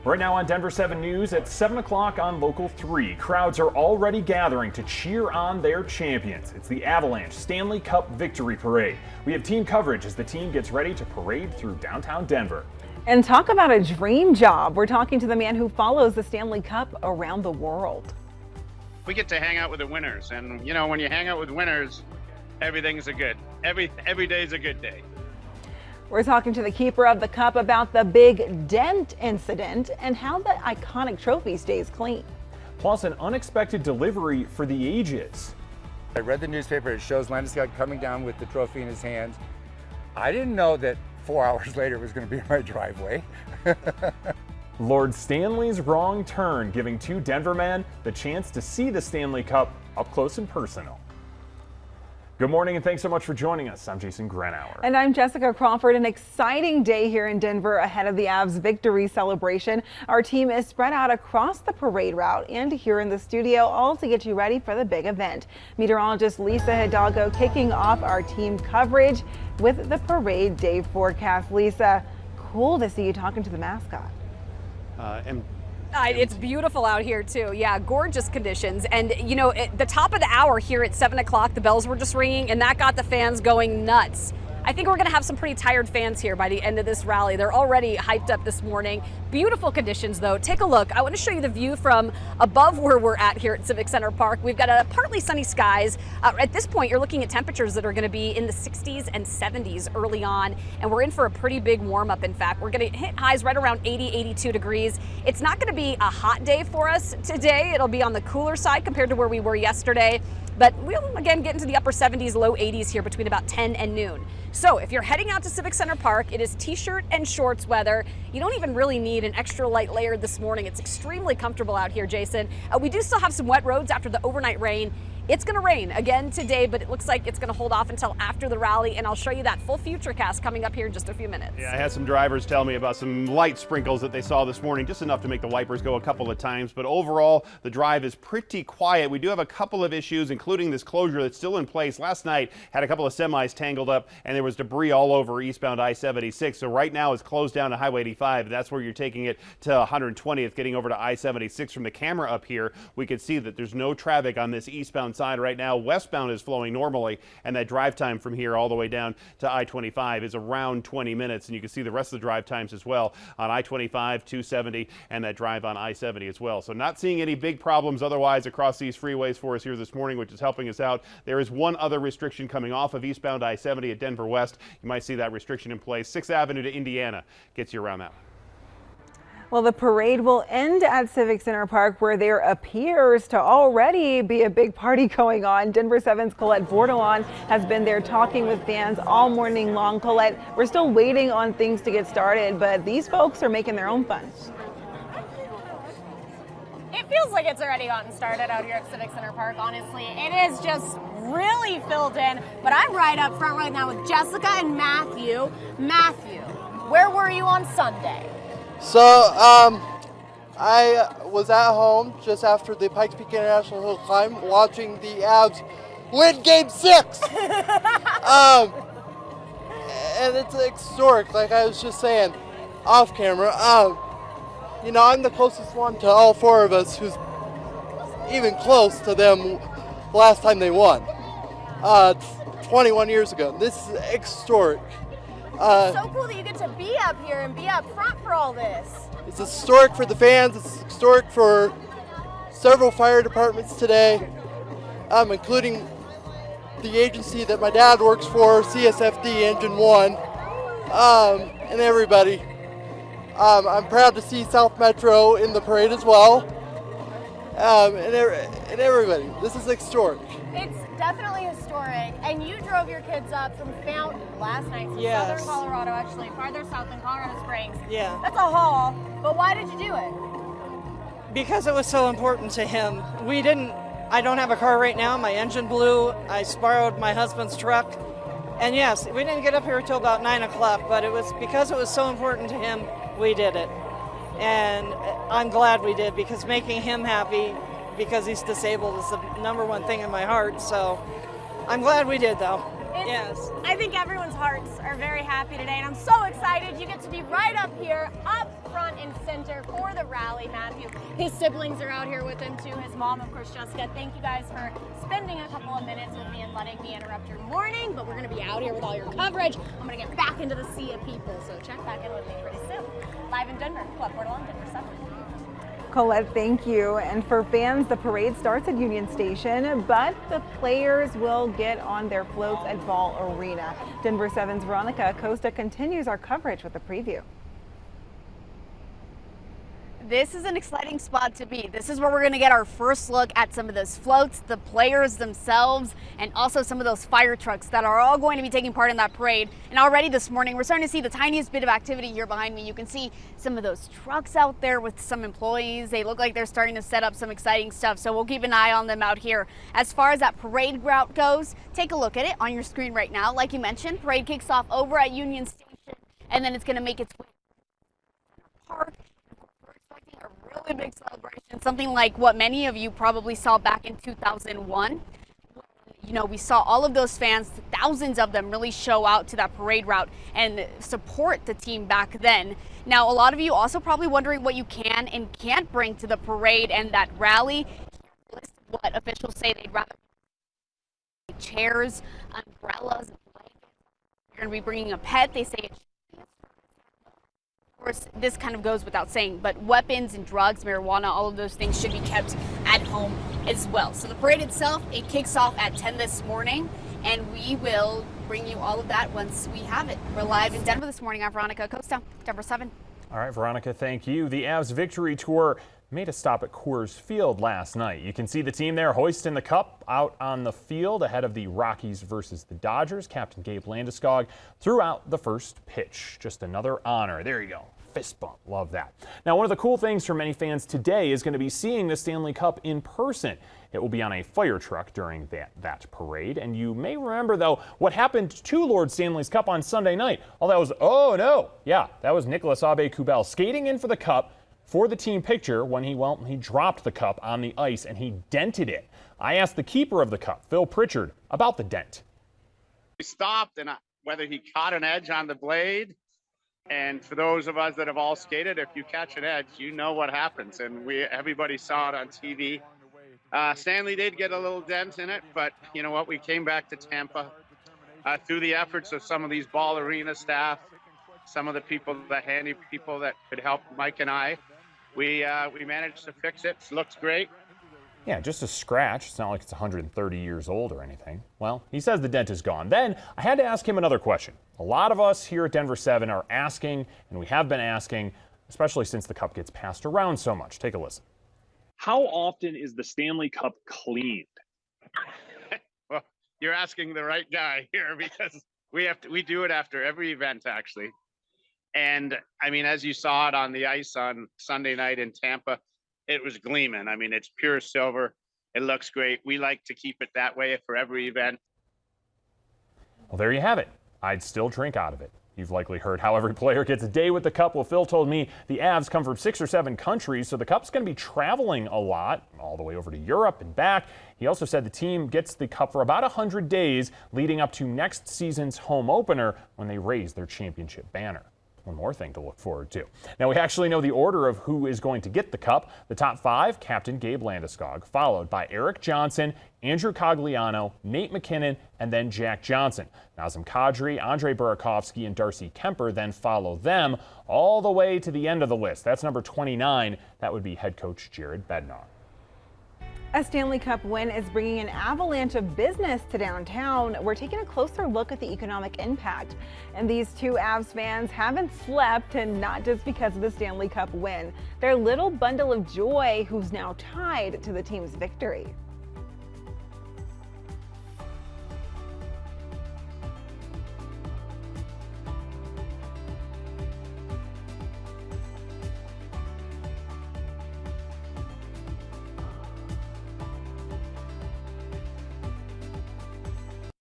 Right now on Denver 7 News at 7 o'clock on Local 3, crowds are already gathering to cheer on their champions. It's the Avalanche Stanley Cup Victory Parade. We have team coverage as the team gets ready to parade through downtown Denver. And talk about a dream job. We're talking to the man who follows the Stanley Cup around the world. We get to hang out with the winners, and you know, when you hang out with winners, everything's every day is a good day. We're talking to the keeper of the cup about the big dent incident and how the iconic trophy stays clean. Plus, an unexpected delivery for the ages. I read the newspaper. It shows Landeskog coming down with the trophy in his hand. I didn't know that 4 hours later it was going to be in my driveway. Lord Stanley's wrong turn, giving two Denver men the chance to see the Stanley Cup up close and personal. Good morning and thanks so much for joining us. I'm Jason Grenauer. And I'm Jessica Crawford. An exciting day here in Denver ahead of the Avs victory celebration. Our team is spread out across the parade route and here in the studio, all to get you ready for the big event. Meteorologist Lisa Hidalgo kicking off our team coverage with the parade day forecast. Lisa, cool to see you talking to the mascot. It's beautiful out here too. Yeah, gorgeous conditions. And you know, at the top of the hour here at 7 o'clock, the bells were just ringing and that got the fans going nuts. I think we're going to have some pretty tired fans here by the end of this rally. They're already hyped up this morning. Beautiful conditions though. Take a look. I want to show you the view from above where we're at here at Civic Center Park. We've got a partly sunny skies. At this point, you're looking at temperatures that are going to be in the 60s and 70s early on. And we're in for a pretty big warm up. In fact, we're going to hit highs right around 80, 82 degrees. It's not going to be a hot day for us today. It'll be on the cooler side compared to where we were yesterday. But we'll again get into the upper 70s, low 80s here between about 10 and noon. So if you're heading out to Civic Center Park, it is t-shirt and shorts weather. You don't even really need an extra light layer this morning. It's extremely comfortable out here, Jason. We do still have some wet roads after the overnight rain. It's going to rain again today, but it looks like it's going to hold off until after the rally, and I'll show you that full futurecast coming up here in just a few minutes. Yeah, I had some drivers tell me about some light sprinkles that they saw this morning, just enough to make the wipers go a couple of times, but overall, the drive is pretty quiet. We do have a couple of issues, including this closure that's still in place. Last night, had a couple of semis tangled up, and there was debris all over eastbound I-76, so right now it's closed down to Highway 85. That's where you're taking it to 120th, getting over to I-76. From the camera up here, we can see that there's no traffic on this eastbound side right now. Westbound is flowing normally, and that drive time from here all the way down to I-25 is around 20 minutes, and you can see the rest of the drive times as well on I-25, 270, and that drive on I-70 as well. So not seeing any big problems otherwise across these freeways for us here this morning, which is helping us out. There is one other restriction coming off of eastbound I-70 at Denver West. You might see that restriction in place. 6th Avenue to Indiana gets you around that one. Well, the parade will end at Civic Center Park, where there appears to already be a big party going on. Denver 7's Colette Bordelon has been there talking with fans all morning long. Colette, we're still waiting on things to get started, but these folks are making their own fun. It feels like it's already gotten started out here at Civic Center Park, honestly. It is just really filled in, but I'm right up front right now with Jessica and Matthew. Matthew, where were you on Sunday? So, I was at home just after the Pikes Peak International Hill Climb watching the Avs win Game 6. And it's historic, like I was just saying off camera. You know, I'm the closest one to all four of us who's even close to them last time they won. 21 years ago. This is historic. So cool that you get to be up here and be up front for all this. It's historic for the fans. It's historic for several fire departments today, including the agency that my dad works for, CSFD Engine 1, and everybody. I'm proud to see South Metro in the parade as well, and everybody. This is historic. It's definitely historic, and you drove your kids up from Fountain last night from southern Colorado, actually farther south than Colorado Springs. Yeah. That's a haul, but why did you do it? Because it was so important to him. I don't have a car right now. My engine blew. I borrowed my husband's truck. And yes, we didn't get up here until about 9 o'clock, but it was because it was so important to him, we did it. And I'm glad we did, because making him happy because he's disabled is the number one thing in my heart. So I'm glad we did, though. Yes. I think everyone's hearts are very happy today, and I'm so excited. You get to be right up here, up front and center for the rally, Matthew. His siblings are out here with him too. His mom, of course, Jessica. Thank you guys for spending a couple of minutes with me and letting me interrupt your morning, but we're going to be out here with all your coverage. I'm going to get back into the sea of people, so check back in with me pretty soon. Live in Denver, Club Portland, Denver 7. Colette, thank you. And for fans, the parade starts at Union Station, but the players will get on their floats at Ball Arena. Denver 7's Veronica Acosta continues our coverage with a preview. This is an exciting spot to be. This is where we're going to get our first look at some of those floats, the players themselves, and also some of those fire trucks that are all going to be taking part in that parade. And already this morning, we're starting to see the tiniest bit of activity here behind me. You can see some of those trucks out there with some employees. They look like they're starting to set up some exciting stuff, so we'll keep an eye on them out here. As far as that parade route goes, take a look at it on your screen right now. Like you mentioned, parade kicks off over at Union Station, and then it's going to make its way to the park. A really big celebration, something like what many of you probably saw back in 2001. You know, we saw all of those fans, thousands of them, really show out to that parade route and support the team back then. Now, a lot of you also probably wondering what you can and can't bring to the parade and that rally. List what officials say they'd rather chairs, umbrellas, blankets. You're going to be bringing a pet. They say it's of course, this kind of goes without saying, but weapons and drugs, marijuana, all of those things should be kept at home as well. So the parade itself, it kicks off at 10 this morning, and we will bring you all of that once we have it. We're live in Denver this morning. I'm Veronica Acosta, Denver 7. All right, Veronica, thank you. The Avs victory tour made a stop at Coors Field last night. You can see the team there hoisting the cup out on the field ahead of the Rockies versus the Dodgers. Captain Gabe Landeskog threw out the first pitch. Just another honor. There you go. Fist bump. Love that. Now, one of the cool things for many fans today is going to be seeing the Stanley Cup in person. It will be on a fire truck during that parade. And you may remember, though, what happened to Lord Stanley's Cup on Sunday night. Oh, that was, oh no. Yeah, that was Nicolas Aube-Kubel skating in for the cup for the team picture when he dropped the cup on the ice and he dented it. I asked the keeper of the cup, Phil Pritchard, about the dent. He stopped, and whether he caught an edge on the blade. And for those of us that have all skated, if you catch an edge, you know what happens. And everybody saw it on TV. Stanley did get a little dent in it, but you know what? We came back to Tampa through the efforts of some of these Ball Arena staff, some of the people, the handy people that could help Mike and I. We managed to fix it. It looks great. Yeah, just a scratch. It's not like it's 130 years old or anything. Well, he says the dent is gone. Then I had to ask him another question. A lot of us here at Denver 7 are asking, and we have been asking, especially since the cup gets passed around so much. Take a listen. How often is the Stanley Cup cleaned? Well, you're asking the right guy here because we do it after every event, actually. And I mean, as you saw it on the ice on Sunday night in Tampa, it was gleaming. I mean, it's pure silver. It looks great. We like to keep it that way for every event. Well, there you have it. I'd still drink out of it. You've likely heard how every player gets a day with the cup. Well, Phil told me the Avs come from 6 or 7 countries, so the cup's going to be traveling a lot, all the way over to Europe and back. He also said the team gets the cup for about 100 days leading up to next season's home opener when they raise their championship banner. One more thing to look forward to. Now, we actually know the order of who is going to get the cup. The top 5, Captain Gabe Landeskog, followed by Eric Johnson, Andrew Cogliano, Nate McKinnon, and then Jack Johnson. Nazem Kadri, Andre Burakovsky, and Darcy Kemper then follow them all the way to the end of the list. That's number 29. That would be head coach Jared Bednar. A Stanley Cup win is bringing an avalanche of business to downtown. We're taking a closer look at the economic impact. And these two Avs fans haven't slept, and not just because of the Stanley Cup win. Their little bundle of joy who's now tied to the team's victory.